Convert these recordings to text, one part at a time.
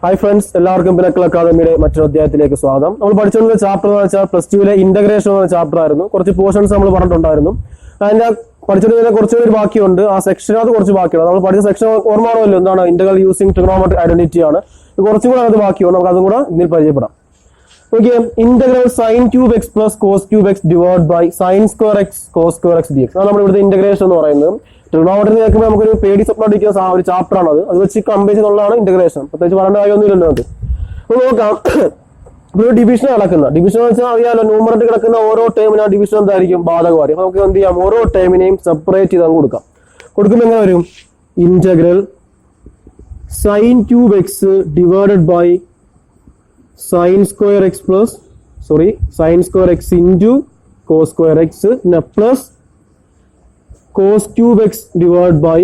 Hi friends, എല്ലാവർക്കും PINNACLE അക്കാദമിയുടെ മറ്റൊരു അധ്യായത്തിലേക്ക് സ്വാഗതം. നമ്മൾ പഠിച്ചുകൊണ്ടിരുന്ന ചാപ്റ്റർ എന്ന് വെച്ചാൽ +2 ഇന്റഗ്രേഷൻ എന്ന ചാപ്റ്റർ ആയിരുന്നു. കുറച്ച് പോർഷൻസ് നമ്മൾ പറഞ്ഞിട്ടുണ്ടായിരുന്നു. അതിന്റെ പഠിച്ചുകൊണ്ടിരുന്ന കുറച്ചുകൂടി ബാക്കിയുണ്ട്. ആ സെക്ഷനകത്ത് കുറച്ച് ബാക്കിയുണ്ട്. നമ്മൾ പഠിച്ച സെക്ഷൻ ഓർമ്മയാണല്ലോ, എന്താണ് ഇന്റഗ്രൽ യൂസിങ് ട്രിഗണോമെട്രിക് ഐഡന്റിറ്റി ആണ്. കുറച്ചും കൂടെ അത് ബാക്കിയുണ്ട്. നമുക്ക് അതും കൂടെ ഇതിൽ പരിചയപ്പെടാം. Okay, integral sin cube x plus cos cube x divide by sin square x cos square x dx. അതാണ് നമ്മുടെ ഇവിടുത്തെ ഇന്റഗ്രേഷൻ എന്ന് പറയുന്നത്. ട്രിഗണോമെട്രി കേൾക്കുമ്പോൾ നമുക്കൊരു പേടി സ്വപ്നം അടിക്കുന്ന ഒരു ചാപ്റ്റർ ആണ്. അത് വെച്ച് കമ്പയർ ചെയ്തുള്ളതാണ് ഇന്റഗ്രേഷൻ. പ്രത്യേകിച്ച് പറയേണ്ട കാര്യമൊന്നുമില്ലല്ലോ അത്. അപ്പോൾ നോക്കാം, ഒരു ഡിവിഷൻ നടക്കുന്ന ഡിവിഷൻ എന്ന് വെച്ചാൽ അറിയാലോ, ന്യൂമറേറ്റർ കിടക്കുന്ന ഓരോ ടേമിനും ആ ഡിവിഷൻ എന്തായിരിക്കും ബാധകമായിരിക്കും. അപ്പോൾ നമുക്ക് എന്ത് ചെയ്യാം, ഓരോ ടേമിനെയും സെപ്പറേറ്റ് ചെയ്ത് അങ്ങ് കൊടുക്കാം. കൊടുക്കുമ്പോൾ എങ്ങനെ വരും? Integral sin cube x divided by sin square x plus sin square x into cos square x plus cos cube x divided by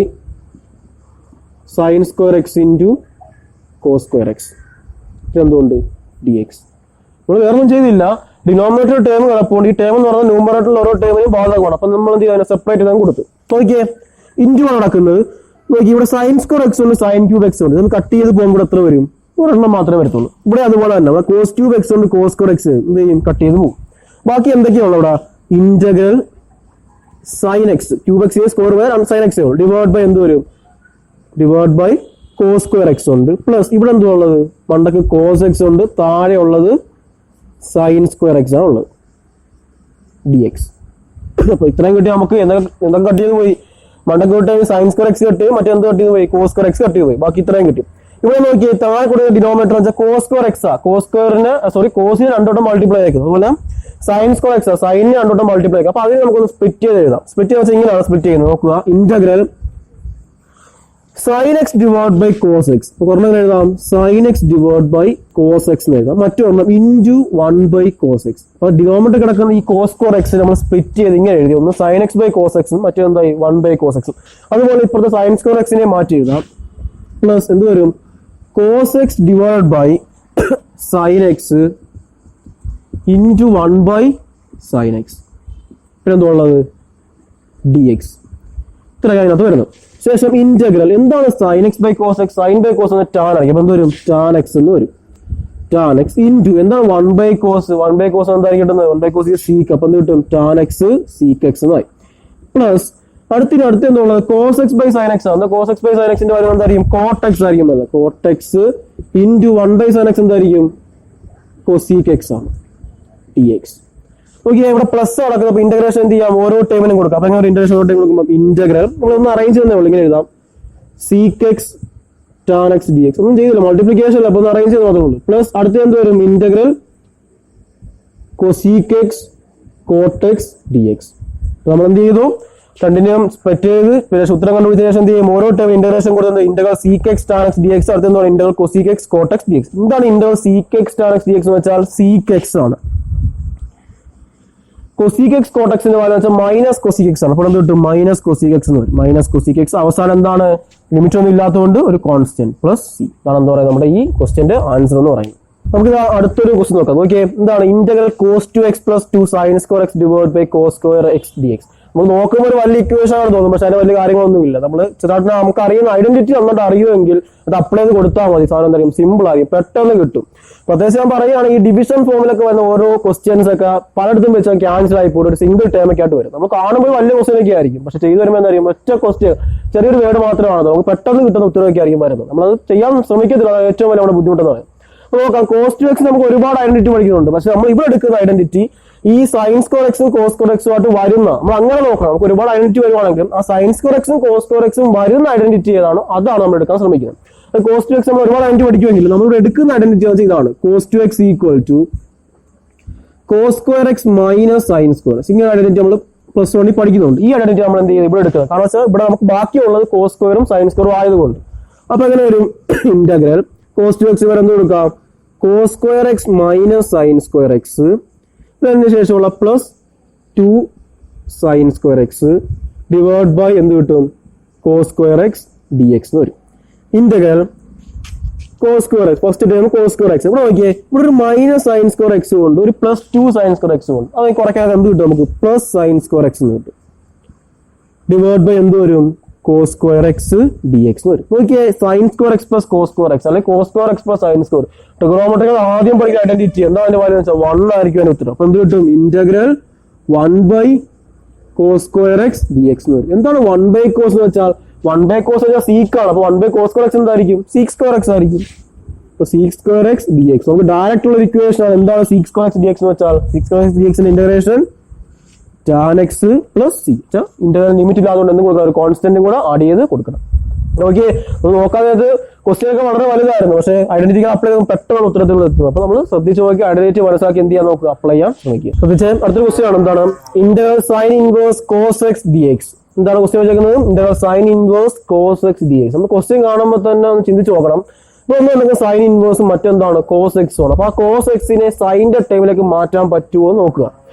sin square x into cos square x എന്തുകൊണ്ട് dx. നമ്മൾ വേറെ ഒന്നും ചെയ്തില്ല, denominator term കിടപ്പുണ്ട്. ഈ term എന്ന് പറഞ്ഞാൽ ന്യൂമറേറ്ററിൽ ഓരോ ടേമിനും ബാധകമാണ്. അപ്പം നമ്മൾ എന്ത് ചെയ്യാൻ സെപ്പറേറ്റ് ചെയ്താൽ കൊടുത്തു. നോക്കിയേ, ഇൻറ്റു ആണ് നടക്കുന്നത്. നോക്കി, ഇവിടെ sin സ്ക്വയർ x ഉണ്ട്, sin ക്യൂബ് x ഉണ്ട്. ഇത് കട്ട് ചെയ്ത് പോകുമ്പോൾ എത്ര വരും? ഒരെണ്ണം മാത്രമേ വരത്തുള്ളൂ. ഇവിടെ അതുപോലെ തന്നെ ഇവിടെ cos ക്യൂബ് x ഉണ്ട്, cos സ്ക്വയർ x എന്ത് ചെയ്യും? കട്ട് ചെയ്ത് പോകും. ബാക്കി എന്തൊക്കെയാണ് ഇവിടെ? Integral sin x cube x square by sin x divide by എന്ത് വരും? Divide by cos square x ഉണ്ട് പ്ലസ് ഇവിടെ എന്തുവാ ഉള്ളത്? മണ്ടക്ക് കോസ് x ഉണ്ട്, താഴെ ഉള്ളത് sin സ്ക്വയർ x ആണ് ഉള്ളത് dx. അപ്പൊ ഇത്രയും കിട്ടി. നമുക്ക് എന്തൊക്കെ കട്ട് ചെയ്ത് പോയി? മണ്ടക്ക് കിട്ടിയ sin സ്ക്വയർ x കട്ട് ചെയ്യും, മറ്റെന്ത് കട്ട് ചെയ്ത് പോയി? കോസ് സ്ക്വയർ x കട്ട് ചെയ്ത് പോയി. ബാക്കി ഇത്രയും കിട്ടി. ഇവിടെ നോക്കി, താഴെ കൊടുക്കുന്ന ഡിനോമിനേറ്റർ വെച്ചാൽ കോസ് സ്ക്വയർ x ആ. കോസിന് രണ്ടോട്ടം മൾട്ടിപ്ലൈ ആയിരിക്കും. അതുപോലെ സൈൻ സ്ക്വയർ x ആ, സൈനിന് രണ്ടോട്ടം മൾട്ടിപ്ലൈ ആക്കും. അപ്പൊ അതിന് നമുക്കൊന്ന് സ്പ്ലിറ്റ് ചെയ്ത് എഴുതാം. സ്പ്ലിറ്റ് ചെയ്ത് വെച്ചാൽ ഇങ്ങനെയാണ് സ്പ്ലിറ്റ് ചെയ്യുന്നത്. നോക്കുക, integral sin x divide by cos x. ഒരെണ്ണം എഴുതാം sin x divide by cos x എന്ന് എഴുതാം. മറ്റൊരെണ്ണം ഇൻറ്റു 1 ബൈ കോസ് x. അപ്പൊ ഡിനോമിനേറ്റർ കിടക്കുന്ന ഈ കോസ് സ്ക്വയർ x നമ്മൾ സ്പ്ലിറ്റ് ചെയ്ത് ഇങ്ങനെ എഴുതി. ഒന്ന് sin x by cos x, മറ്റേതായി 1 ബൈ കോസ് x. അതുപോലെ ഇപ്പോഴത്തെ സൈൻ സ്ക്വയർ x നെ മാറ്റി എഴുതാം. പ്ലസ് എന്ത് വരും? Cos x divide by sin x into 1 by sin x. പിന്നെ എന്തുള്ളത്? dx. ഇത്ര കാര്യത്തിനകത്ത് വരുന്നത്. ശേഷം ഇന്റഗ്രൽ എന്താണ്? sin x by cos x. sin by cos tan ആയിരിക്കും. അപ്പൊ എന്ത് വരും? ടാൻ x എന്ന് വരും. ടാൻ x ഇൻറ്റു എന്താണ്? 1 ബൈ കോസ്. 1 ബൈ കോസ് എന്തായിരിക്കും കിട്ടുന്നത്? 1 ബൈ കോസ് സീക്ക്. അപ്പൊ എന്ത് കിട്ടും? ടാൻ x സീക്ക് x എന്നായി. പ്ലസ് അടുത്ത് എന്തുള്ളത്? Cos x by sine x ആണ്. Cos x by sine x ന്റെ കാര്യം എന്തായിരിക്കും? കോട്ട് x ആയിരിക്കും. അല്ല, cot x into 1 by sine x എന്തായിരിക്കും? കോസീക്ക് x ആണ് dx. ഓക്കെ, ഇവിടെ പ്ലസ് നടക്കുന്നത്. അപ്പൊ ഇന്റഗ്രേഷൻ എന്ത് ചെയ്യാം? ഓരോ ടേമിനും കൊടുക്കാം. അപ്പൊ എങ്ങനെ ഇന്റഗ്രേഷൻ ഓരോ ടൈം കൊടുക്കുമ്പോൾ ഇന്റഗ്രൽ നമ്മളൊന്ന് അറേഞ്ച് ചെയ്യുന്നേ ഉള്ളൂ. ഇങ്ങനെ എഴുതാം, seek x tan x dx. ഒന്നും ചെയ്തില്ല, മൾട്ടിപ്ലിക്കേഷൻ അല്ല, അപ്പൊ ഒന്ന് അറേഞ്ച് ചെയ്ത് മാത്രമേ ഉള്ളൂ. പ്ലസ് അടുത്ത് എന്ത് വരും? Integral cosec x cot x dx. നമ്മൾ എന്ത് ചെയ്തു? രണ്ടിനെയും സ്പ്ലിറ്റ് ചെയ്ത് പിന്നെ ഉത്തരം കണ്ടുപിടിച്ച ശേഷം എന്ത് ചെയ്യും? ഓരോ ടൈം ഇന്റഗ്രേഷൻ കൊടുക്കുന്നത് integral sec x tan x dx. അടുത്ത് എന്താണ്? Integral cosec x cot x dx. എന്താണ് integral sec x tan x dx എന്ന് വെച്ചാൽ? സീക്ക് x ആണ്. കൊസീക്ക് x കോട്ട് x എന്ന് പറയുന്നത് മൈനസ് കൊസീക്ക് x ആണ്. അപ്പോൾ എന്ത് കിട്ടും? മൈനസ് കൊസീക്ക് x എന്ന് വരും. Minus cosec x. അവസാനം എന്താണ്? ലിമിറ്റ് ഒന്നും ഇല്ലാത്തതുകൊണ്ട് ഒരു കോൺസ്റ്റന്റ് പ്ലസ് സി. അതാണ് എന്താ പറയുക നമ്മുടെ ഈ ക്വസ്റ്റ്യന്റെ ആൻസർ എന്ന് പറയുന്നത്. നമുക്ക് അടുത്തൊരു ക്വസ്റ്റ്യൻ നോക്കാം. ഓക്കെ, എന്താണ്? Integral cos 2x plus 2 sine square x divide by cos square x dx. നമുക്ക് നോക്കുമ്പോൾ ഒരു വലിയ ഇക്വേഷൻ ആണ് തോന്നും, പക്ഷെ അതിന് വലിയ കാര്യങ്ങളൊന്നുമില്ല. നമ്മൾ ചെറുതായിട്ട് നമുക്ക് അറിയുന്ന ഐഡന്റിറ്റി നന്നായിട്ട് അറിയുമെങ്കിൽ അത് അപ്ലൈ ചെയ്ത് കൊടുത്താൽ മതി. സാധനം എന്തായാലും സിമ്പിൾ ആയിരിക്കും, പെട്ടെന്ന് കിട്ടും. പ്രത്യേകിച്ച് ഞാൻ പറയുകയാണ്, ഈ ഡിവിഷൻ ഫോമിലൊക്കെ വരുന്ന ഓരോ ക്വസ്റ്റ്യൻസ് ഒക്കെ പലയിടത്തും വെച്ച് ക്യാൻസൽ ആയി പോയിട്ട് ഒരു സിംഗിൾ ടേം ഒക്കെ ആയിട്ട് വരും. നമുക്ക് കാണുമ്പോൾ വലിയ ക്വസ്റ്റ്യൻ ഒക്കെ ആയിരിക്കും, പക്ഷെ ചെയ്തു വരുമ്പോൾ എന്തായിരിക്കും? ഒറ്റ ക്വസ്റ്റ്യൻ, ചെറിയൊരു വേർഡ് മാത്രമാണ് നമുക്ക് പെട്ടെന്ന് കിട്ടുന്ന ഉത്തരവൊക്കെ ആയിരിക്കും വരുന്നത്. നമ്മളത് ചെയ്യാൻ ശ്രമിക്കത്തില്ല, അത് ഏറ്റവും വലിയ നമ്മുടെ ബുദ്ധിമുട്ടെന്ന് പറയും. അപ്പോൾ നോക്കാം, കോസ് 2x നമുക്ക് ഒരുപാട് ഐഡന്റിറ്റി പഠിക്കുന്നുണ്ട്. പക്ഷെ നമ്മൾ ഇവിടെ എടുക്കുന്ന ഐഡന്റിറ്റി ഈ സൈൻ സ്ക്വയർ എക്സും കോസ് സ്ക്വയർ എക്സും ആയിട്ട് വരുന്ന, നമ്മൾ അങ്ങനെ നോക്കണം. നമുക്ക് ഒരുപാട് ഐഡന്റിറ്റി വരുവാണെങ്കിൽ ആ സൈൻ സ്ക്വയർ എക്സും കോസ് സ്ക്വയർ എക്സും വരുന്ന ഐഡന്റിറ്റി ഏതാണോ അതാണ് നമ്മൾ എടുക്കാൻ ശ്രമിക്കുന്നത്. കോസ് 2x നമ്മൾ ഒരുപാട് ഐഡന്റിറ്റി പഠിക്കുമെങ്കിൽ നമ്മളിവിടെ എടുക്കുന്ന ഐഡന്റിറ്റി വെച്ചാൽ ഇതാണ്: cos 2x equal to cos square x minus sine square x. ഇങ്ങനെ ഐഡന്റിറ്റി നമ്മൾ പ്ലസ് 1 പഠിക്കുന്നുണ്ട്. ഈ ഐഡന്റിറ്റി നമ്മൾ എന്ത് ചെയ്യുന്നത്? ഇവിടെ എടുക്കുന്നത്. കാരണം വെച്ചാൽ ഇവിടെ നമുക്ക് ബാക്കിയുള്ളത് കോസ് സ്ക്വയറും സൈൻ സ്ക്വയറും ആയതുകൊണ്ട്. അപ്പൊ എങ്ങനെ വരും? ഇന്റഗ്രൽ കോസ് 2x വരെ എന്ത് കൊടുക്കാം? Cos square x minus sine square x, അതിന് ശേഷമുള്ള plus 2 sine square x divide by എന്ത് കിട്ടും? കോസ് സ്ക്വയർ എക്സ് dx എന്ന് വരും. Integral cos square x, first time cos square x. ഇവിടെ നോക്കിയേ, ഇവിടെ ഒരു മൈനസ് സൈൻ സ്ക്വയർ എക്സ് കൊണ്ട് ഒരു പ്ലസ് 2 സൈൻ സ്ക്വയർ എക്സ് കൊണ്ട് അത് കുറയ്ക്കാൻ എന്ത് കിട്ടും? നമുക്ക് പ്ലസ് സൈൻ സ്ക്വയർ എക്സ് എന്ന് കിട്ടും. ഡിവൈഡ് ബൈ എന്ത് വരും? cos square x dx എന്ന് വരും. നോക്കിയേ sin square x plus cos square x അല്ലെങ്കിൽ cos square x plus sin square. Trigonometrical ആദ്യം പഠിക്കുന്ന ഐഡന്റിറ്റി എന്താ അതിന്റെ വാല്യൂ എന്ന് വെച്ചാൽ 1 ആയിരിക്കും അതിന്റെ ഉത്തരം. അപ്പൊ എന്ത് കിട്ടും? Integral 1 by cos square x dx എന്ന് വരും. എന്താണ് 1 by cos എന്ന് വെച്ചാൽ? 1 by cos എന്ന് വെച്ചാൽ sec ആണ്. അപ്പൊ 1 by cos square x എന്തായിരിക്കും? sec square x ആയിരിക്കും. അപ്പൊ sec square x dx നമുക്ക് ഡയറക്റ്റ് ഉള്ള ഇക്വേഷൻ ആണ്. എന്താണ് sec square x dx എന്ന് വെച്ചാൽ? sec square x dx ന്റെ integration tan x plus c. Integral limit ഇല്ലാത്തതുകൊണ്ട് എന്ത് കൊടുക്കണം? ഒരു കോൺസ്റ്റന്റും കൂടെ ആഡ് ചെയ്ത് കൊടുക്കണം. ഓക്കെ, നോക്കാതെ ക്വസ്റ്റ്യൻ ഒക്കെ വളരെ വലുതായിരുന്നു, പക്ഷേ ഐഡന്റിറ്റിക്ക് അപ്ലൈ ചെയ്യുമ്പോൾ പെട്ടെന്ന് ഉത്തരത്തിൽ എത്തുന്നത്. അപ്പൊ നമ്മൾ ശ്രദ്ധിച്ച് നോക്കി ഐഡന്റിറ്റി മനസ്സിലാക്കി എന്ത് ചെയ്യാൻ നോക്കുക? അപ്ലൈ ചെയ്യാൻ ശ്രമിക്കുക. ശ്രദ്ധിച്ച് അടുത്ത ക്വസ്റ്റ്യൻ ആണ് എന്താണ്? Integral sine inverse cos x d x. എന്താണ് ക്വസ്റ്റ്യൻ വെച്ചേക്കുന്നത്? Integral sine inverse cos x d x. നമ്മൾ ക്വസ്റ്റ്യൻ കാണുമ്പോൾ തന്നെ ഒന്ന് ചിന്തിച്ച് നോക്കണം. ഇപ്പൊ ഒന്നും സൈൻ ഇൻവേഴ്സും മറ്റെന്താണ്? കോസ് എക്സ് ആണ്. അപ്പൊ ആ കോസ് എക്സിനെ സൈനിന്റെ ടൈമിലേക്ക് മാറ്റാൻ പറ്റുമോ എന്ന് നോക്കുക.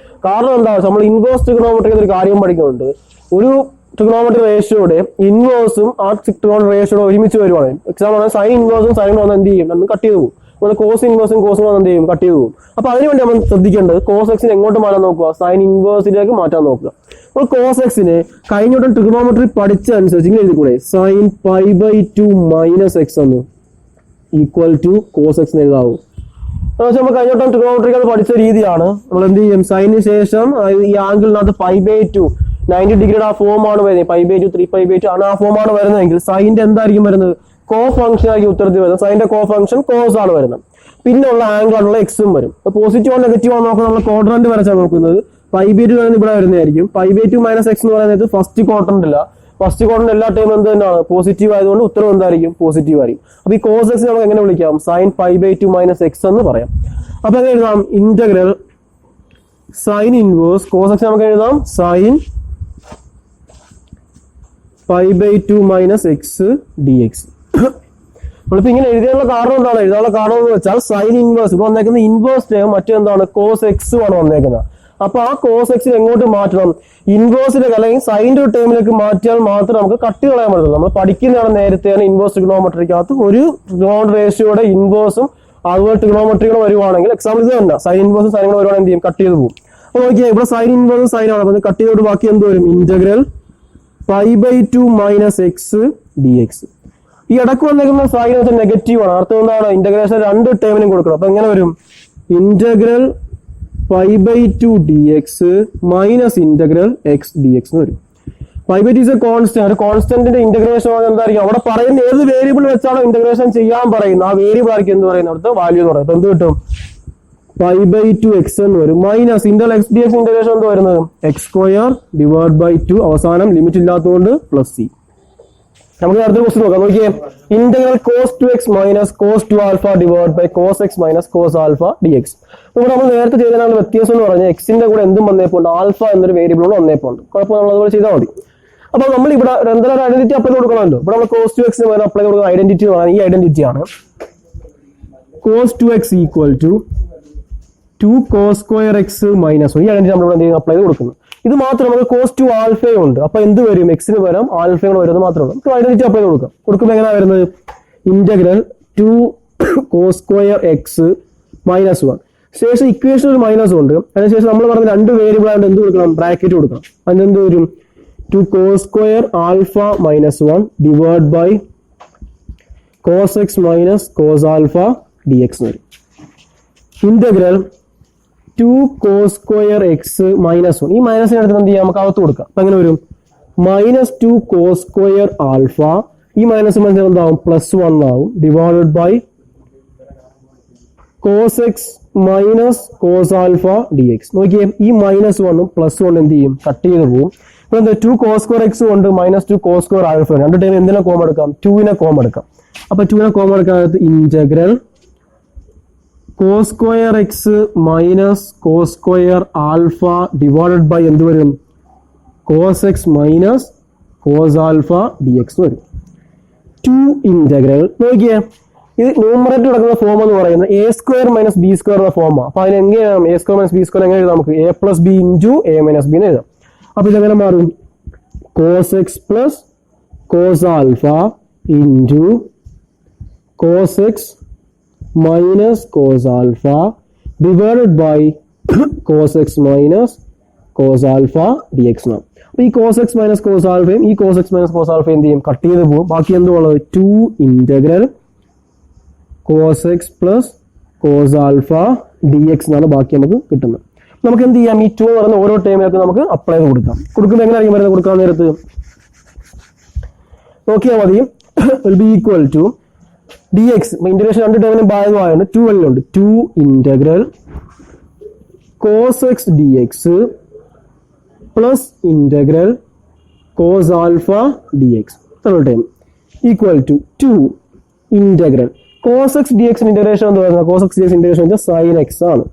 കാരണം എന്താ? നമ്മൾ ഇൻവേഴ്സ് ട്രിഗണോമെട്രിക് ഒരു കാര്യം പഠിക്കുന്നുണ്ട്. ഒരു ട്രിഗണോമെട്രിക് റേഷ്യോയുടെ ഇൻവേഴ്സും ആ ട്രിഗണോമെട്രിക് റേഷ്യോയുടെ ഒരുമിച്ച് വരുവാണ്. എക്സാമ്പിൾ സൈൻ ഇൻവേഴ്സും സൈനും വന്ന് എന്ത് ചെയ്യും? നമ്മൾ കട്ട് ചെയ്ത് പോകും. അതുപോലെ കോസ് ഇൻവേഴ്സും കോസും വന്ന് എന്ത് ചെയ്യും? കട്ട് ചെയ്ത് പോകും. അപ്പൊ അതിനുവേണ്ടി നമ്മൾ ശ്രദ്ധിക്കേണ്ടത് കോസ് എക്സിനെ എങ്ങോട്ട് മാറ്റാൻ നോക്കുക? സൈൻ ഇൻവേഴ്സിലേക്ക് മാറ്റാൻ നോക്കുക. അപ്പോൾ കോസ് എക്സിനെ കഴിഞ്ഞോട്ടും ട്രിഗണോമെട്രി പഠിച്ച അനുസരിച്ച് ഇങ്ങനെ എഴുതിക്കൂടെ? Sine pi by 2 minus x എന്ന് ഈക്വൽ ടു കോസ് എക്സ് എഴുതാവൂ. നമ്മൾ കഴിഞ്ഞോട്ടം ട്രിഗണോമെട്രിക് അത് പഠിച്ച രീതിയാണ്. നമ്മൾ എന്ത് ചെയ്യും? സൈനിന് ശേഷം ഈ ആംഗിളിനകത്ത് പൈ ബൈ 2 90 ഡിഗ്രിയുടെ ആ ഫോം ആണ് വരുന്നത്. പൈ ബൈ 2 3 പൈ ബൈ 2 ആണ് ആ ഫോം ആണ് വരുന്നതെങ്കിൽ സൈനിന്റെ എന്തായിരിക്കും വരുന്നത്? കോ ഫംഗ്ഷൻ ആയിരിക്കും ഉത്തരത്തിൽ വരുന്നത്. സൈനിന്റെ കോ ഫംഗ്ഷൻ കോസ് ആണ് വരുന്നത്. പിന്നെ ഉള്ള ആംഗിൾ ആണുള്ള എക്സും വരും. പോസിറ്റീവ് ആണ് നെഗറ്റീവ് ആണ് നോക്കുന്നത്. നമ്മൾ ക്വാഡ്രന്റ് വരച്ചാണ് നോക്കുന്നത്. പൈ ബൈ 2 ഇവിടെ വരുന്നതായിരിക്കും. പൈ ബൈ 2 മൈനസ് എക്സ് എന്ന് പറയുന്നത് ഫസ്റ്റ് ക്വാഡ്രന്റ് ഇല്ല. ഫസ്റ്റ് ക്വാഡ്രന്റ് എല്ലാ ടൈമും എന്ത് തന്നെയാണ്? പോസിറ്റീവ് ആയതുകൊണ്ട് ഉത്തരം എന്തായിരിക്കും? പോസിറ്റീവ് ആയിരിക്കും. അപ്പൊ ഈ കോസ് എക്സ് നമുക്ക് എങ്ങനെ വിളിക്കാം? Sine pi by 2 minus x എന്ന് പറയാം. അപ്പൊ എങ്ങനെ എഴുതാം? Integral sine inverse cos x നമുക്ക് എഴുതാം sine pi by 2 minus x d x. നമ്മളിപ്പോ ഇങ്ങനെ എഴുതിയുള്ള കാരണം എന്താണ്? എഴുതാനുള്ള കാരണം എന്ന് വെച്ചാൽ സൈൻ ഇൻവേഴ്സ് ഇപ്പൊ വന്നേക്കുന്ന ഇൻവേഴ്സ് ടേം മറ്റെന്താണ്? കോസ് എക്സ് ആണ് വന്നേക്കുന്നത്. അപ്പൊ ആ കോസ് എക്സിൽ എങ്ങോട്ട് മാറ്റണം? ഇൻവേഴ്സിലേക്ക് അല്ലെങ്കിൽ സൈൻ്റെ ഒരു ടേമിലേക്ക് മാറ്റിയാൽ മാത്രമേ നമുക്ക് കട്ട് കളയാൻ പറ്റുള്ളൂ. നമ്മൾ പഠിക്കുന്നതാണ് നേരത്തെ ഇൻവേഴ്സ് ട്രിഗണോമെട്രിക്കകത്ത് ഒരു ട്രിഗണോമെട്രി റേഷ്യോയുടെ ഇൻവേഴ്സും അതുപോലെ ട്രിഗണോമെട്രികൾ വരുവാണെങ്കിൽ എക്സാമ്പിൾ ഇത് തന്നെ സൈൻ ഇൻവേഴ്സും സൈനുകൾ വരുവാണെങ്കിൽ എന്ത് ചെയ്യും? കട്ട് ചെയ്ത് പോകും. അപ്പൊ നോക്കിയാൽ ഇവിടെ സൈൻ ഇൻവേഴ്സും സൈൻ ആണ്. അപ്പൊ കട്ട് ചെയ്തോട്ട് ബാക്കി എന്ത് വരും? Integral pi by 2 minus x d x. ഈ ഇടക്ക് വന്നേക്കുന്ന സൈൻ വെച്ചാൽ നെഗറ്റീവ് ആണ്. അർത്ഥം എന്താണ്? ഇന്റഗ്രേഷൻ രണ്ട് ടേമിനും കൊടുക്കണം. അപ്പൊ എങ്ങനെ വരും? Integral pi by 2 d x minus integral x d x എന്ന് വരും. Pi by 2 is a constant. ഒരു കോൺസ്റ്റന്റിന്റെ ഇന്റഗ്രേഷൻ എന്തായിരിക്കും? അവിടെ പറയുന്ന ഏത് വേരിയബിൾ വെച്ചാണോ ഇന്റഗ്രേഷൻ ചെയ്യാൻ പറയുന്നത് ആ വേരിയബിൾ ആയിരിക്കും എന്ത് പറയുന്നത്? അവിടുത്തെ വാല്യൂ എന്ന് പറയുന്നത്. എന്ത് കിട്ടും? പൈ ബൈ 2 എക്സ് എന്ന് വരും. Minus integral x d X integration എന്ത് വരുന്നത്? എക്സ് സ്ക്വയർ ഡിവൈഡ് ബൈ 2 അവസാനം ലിമിറ്റ് ഇല്ലാത്തതുകൊണ്ട് പ്ലസ് സി. നമുക്ക് അടുത്ത ക്വസ്റ്റ്യൻ നോക്കാം. നോക്കിയേ integral cos 2x minus cos 2 alpha divide by cos x minus cos alpha d x. ഇവിടെ നമ്മൾ നേരത്തെ ചെയ്തതിനാണ് വ്യത്യാസം എന്ന് പറഞ്ഞാൽ എക്സിന്റെ കൂടെ എന്തും വന്നേപ്പോണ്ട് ആൽഫ എന്നൊരു വേരിയബിളോട് വന്നേപ്പോണ്ട് കുഴപ്പമില്ല, നമ്മൾ അതുപോലെ ചെയ്താൽ മതി. അപ്പൊ നമ്മൾ ഇവിടെ എന്തെങ്കിലും ഐഡന്റിറ്റി അപ്ലൈ കൊടുക്കണമല്ലോ. ഇവിടെ നമ്മൾ കോസ് 2x അപ്ലൈ കൊടുക്കുന്ന ഐഡന്റിറ്റി എന്ന് പറഞ്ഞാൽ ഈ ഐഡന്റിറ്റി ആണ്. Cos 2x equal to 2 cos square x minus 1. ഈ ഐഡന്റിറ്റി നമ്മൾ ഇവിടെ അപ്ലൈ ചെയ്ത് കൊടുക്കുന്നു. ഇത് മാത്രം നമുക്ക് കോസ് 2 ആൽഫയും ഉണ്ട്. അപ്പൊ എന്ത് വരും? എക്സിന് പകരം ആൽഫയും കൂടെ വരുന്നത് മാത്രമേ ഉള്ളൂ. നമുക്ക് ഐഡന്റിറ്റി അപ്ലൈ കൊടുക്കാം. കൊടുക്കുമ്പോൾ എങ്ങനെയാ വരുന്നത്? Integral 2 cos square x minus 1. ശേഷം ഇക്വേഷൻ ഒരു മൈനസ് ഉണ്ട്. അതിനുശേഷം നമ്മൾ പറഞ്ഞ രണ്ട് വേരിയബിൾ ആയിട്ട് എന്ത് കൊടുക്കണം? ബ്രാക്കറ്റ് കൊടുക്കണം. അതിനെന്ത് വരും? 2 cos square alpha minus 1 divide by cos x minus cos alpha d x വരും. ഇന്റഗ്രൽ 2 കോസ് സ്ക്വയർ എക്സ് മൈനസ് 1. ഈ മൈനസിന് അടുത്ത് എന്ത് ചെയ്യാം? നമുക്ക് അകത്ത് കൊടുക്കാം. അപ്പൊ എങ്ങനെ വരും? Minus 2 cos square alpha. ഈ മൈനസ് മനസ്സിൽ എന്താവും? പ്ലസ് 1 ആവും divided by cos x minus cos alpha d x. നോക്കിയേ ഈ മൈനസ് 1ഉം പ്ലസ് 1 എന്ത് ചെയ്യും? കട്ട് ചെയ്ത് പോകും. ഇപ്പൊ എന്താ? 2 കോസ് സ്ക്വയർ എക്സ് ഉണ്ട് മൈനസ് 2 കോസ് സ്ക്വയർ ആൽഫ. രണ്ട് ടൈം എന്തിനെ കോമൺ എടുക്കാം? 2നെ കോമൺ എടുക്കാം. അപ്പൊ 2നെ കോമൺ എടുക്കാനകത്ത് integral cos square x minus cos square alpha divided by എന്ത് വരും? Cos x minus cos alpha d x വരും. 2 ഇന്റഗ്രൽ നോക്കിയേ ഇത് ന്യൂമറേറ്റർ കിടക്കുന്ന ഫോം എന്ന് പറയുന്നത് A square minus B square എന്ന ഫോമാണ്. അപ്പൊ അതിന് എങ്ങനെയാണ് A square minus B square എങ്ങനെ എഴുതാം? നമുക്ക് A plus B into A minus B എന്ന് എഴുതാം. അപ്പൊ ഇതെങ്ങനെ മാറും? Cos x plus cos alpha into cos x minus cos alpha divided by cos x minus cos alpha d x എന്നാണ്. അപ്പോൾ ഈ cos x മൈനസ് കോസ് ആൽഫയും ഈ cos x മൈനസ് കോസ് ആൽഫയും എന്ത് ചെയ്യും, കട്ട് ചെയ്ത് പോകും. ബാക്കി എന്തുള്ളത് 2 integral cos x plus cos alpha dx എന്നാണ് ബാക്കി നമുക്ക് കിട്ടുന്നത്. നമുക്ക് എന്ത് ചെയ്യാം, ഈ 2 എന്ന് പറയുന്ന ഓരോ ടൈമിലൊക്കെ നമുക്ക് അപ്ലൈ ചെയ്ത് കൊടുക്കാം. കൊടുക്കുമ്പോൾ എങ്ങനെയായിരിക്കും വരുന്നത്, കൊടുക്കാൻ നേരത്ത് നോക്കിയാൽ മതി. will be equal to dx, integration രണ്ട് ടേമിനും ഭാഗമായുണ്ട്, 2 ഉണ്ട്. 2 integral cos x dx plus integral cos alpha dx third time equal to 2 integral cos x dx integration എന്ന് പറയുന്നത് cos x dx integration sin x ആണ്.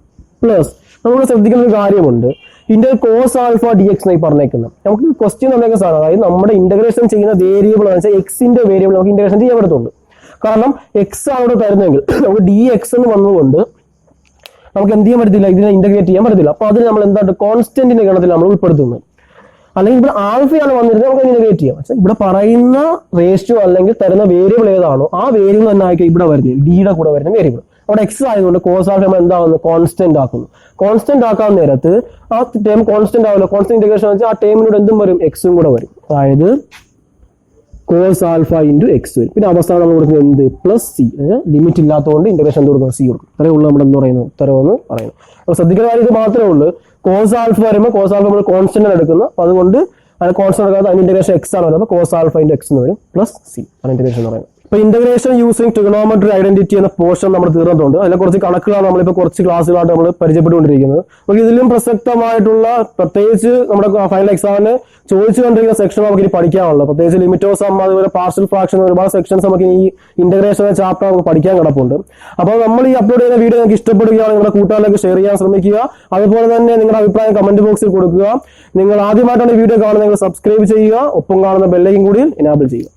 പ്ലസ് നമ്മൾ ശ്രദ്ധിക്കുന്ന ഒരു കാര്യമുണ്ട്, ഇന്റഗ്രൽ cos ആൽഫ dx എന്നായി പറഞ്ഞേക്കുന്നത്. നമുക്ക് ക്വസ്റ്റ്യൻ തന്നേക്കുന്ന സാധനം, അതായത് നമ്മുടെ ഇന്റഗ്രേഷൻ ചെയ്യുന്ന വേരിയബിൾ എന്ന് വെച്ചാൽ എക്സിന്റെ വേരിയബിൾ നമുക്ക് ഇന്റഗ്രേഷൻ ചെയ്യാൻ പറ്റത്തുള്ളൂ. കാരണം എക്സ് ആണ് തരുന്നെങ്കിൽ നമുക്ക് dx എന്ന് വന്നുകൊണ്ട് നമുക്ക് എന്ത് ചെയ്യാൻ പറ്റത്തില്ല, ഇതിനെ ഇന്റഗ്രേറ്റ് ചെയ്യാൻ പറ്റത്തില്ല. അപ്പൊ അതിന് നമ്മൾ എന്താണ് കോൺസ്റ്റന്റിന്റെ ഗണത്തിൽ നമ്മൾ ഉൾപ്പെടുത്തുന്നത്. അല്ലെങ്കിൽ ഇവിടെ ആൽഫയാണ് വന്നിരുന്നത് നമുക്ക് ഇന്റഗ്രേറ്റ് ചെയ്യാം. പക്ഷെ ഇവിടെ പറയുന്ന റേഷ്യോ അല്ലെങ്കിൽ തരുന്ന വേരിയബിൾ ഏതാണോ ആ വേരിയബിൾ തന്നെ ആയിരിക്കും ഇവിടെ വരുന്നത്, ഡിയുടെ കൂടെ വരുന്ന വേരിയബിൾ. അവിടെ എക്സ് ആയതുകൊണ്ട് കോസ് ആൽഫ നമ്മൾ എന്താകുന്നു, കോൺസ്റ്റന്റ് ആക്കുന്നു. കോൺസ്റ്റന്റ് ആക്കാൻ നേരത്ത് ആ ടേം കോൺസ്റ്റന്റ് ആവില്ല. കോൺസ്റ്റന്റ് ഇന്റഗ്രേഷൻ വെച്ചാൽ ആ ടേമിനോട് എന്തും വരും, എക്സും കൂടെ വരും. അതായത് കോസ് ആൽഫ ഇൻറ്റു എക്സ് വരും. പിന്നെ അവസാനം നമ്മൾ കൊടുക്കുന്നത് എന്ത്, പ്ലസ് സി. ലിമിറ്റ് ഇല്ലാത്തതുകൊണ്ട് ഇന്റഗ്രേഷൻ എന്ത് കൊടുക്കണം, സി കൊടുക്കും. അത്രേ ഉള്ളൂ നമ്മുടെ എന്ന് പറയുന്നത്, ഉത്തരവെന്ന് പറയുന്നത്. അപ്പോൾ ശ്രദ്ധിക്കുന്ന കാര്യം ഇത് മാത്രമേ ഉള്ളൂ. കോസ് ആൽഫ വരുമ്പോൾ കോസ് ആൽഫ നമ്മൾ കോൺസ്റ്റന്റ് ആണ് എടുക്കുന്നത്. അപ്പോൾ അതുകൊണ്ട് അത് കോൺസ്റ്റന്റ് എടുക്കാതെ അതിന്റെ ഇന്റഗ്രേഷൻ എക്സ് ആണ് വരുന്നത്. അപ്പോൾ കോസ് ആൽഫ ഇൻറ്റു എക്സ് എന്ന് വരും, പ്ലസ് സി ആണ് ഇന്റഗ്രേഷൻ എന്ന് പറയുന്നത്. അപ്പോൾ ഇന്റഗ്രേഷൻ യൂസിങ് ട്രിഗണോമെട്രി ഐഡന്റിറ്റി എന്ന പോർഷൻ നമ്മൾ തീർന്നിട്ടുണ്ട്. അതിലെ കുറച്ച് കണക്കുകളാണ് നമ്മളിപ്പോൾ കുറച്ച് ക്ലാസ്സുകളായിട്ട് നമ്മൾ പരിചയപ്പെട്ടുകൊണ്ടിരിക്കുന്നത്. അപ്പോൾ ഇതിലും പ്രസക്തമായിട്ടുള്ള പ്രത്യേകിച്ച് നമ്മുടെ ഫൈനൽ എക്സാമിന് ചോദിച്ചുകൊണ്ടിരിക്കുന്ന സെക്ഷൻ നമുക്ക് ഇനി പഠിക്കാനുള്ളത്. പ്രത്യേകിച്ച് ലിമിറ്റ് ഓഫ് സം, അതുപോലെ പാർഷ്യൽ ഫ്രാക്ഷൻ, ഒരുപാട് സെക്ഷൻസ് നമുക്ക് ഈ ഇന്റഗ്രേഷൻ ചാപ്റ്റർ നമുക്ക് പഠിക്കാൻ കിടപ്പുണ്ട്. അപ്പോൾ നമ്മൾ ഈ അപ്ലോഡ് ചെയ്യുന്ന വീഡിയോ നിങ്ങൾക്ക് ഇഷ്ടപ്പെടുകയാണ്, നിങ്ങളുടെ കൂട്ടുകാരിലേക്ക് ഷെയർ ചെയ്യാൻ ശ്രമിക്കുക. അതുപോലെ തന്നെ നിങ്ങളുടെ അഭിപ്രായം കമന്റ് ബോക്സിൽ കൊടുക്കുക. നിങ്ങൾ ആദ്യമായിട്ടാണ് ഈ വീഡിയോ കാണുന്നത്, നിങ്ങൾ സബ്സ്ക്രൈബ് ചെയ്യുക, ഒപ്പം കാണുന്ന ബെല്ലൈക്കൻ കൂടി എനാബിൾ ചെയ്യുക.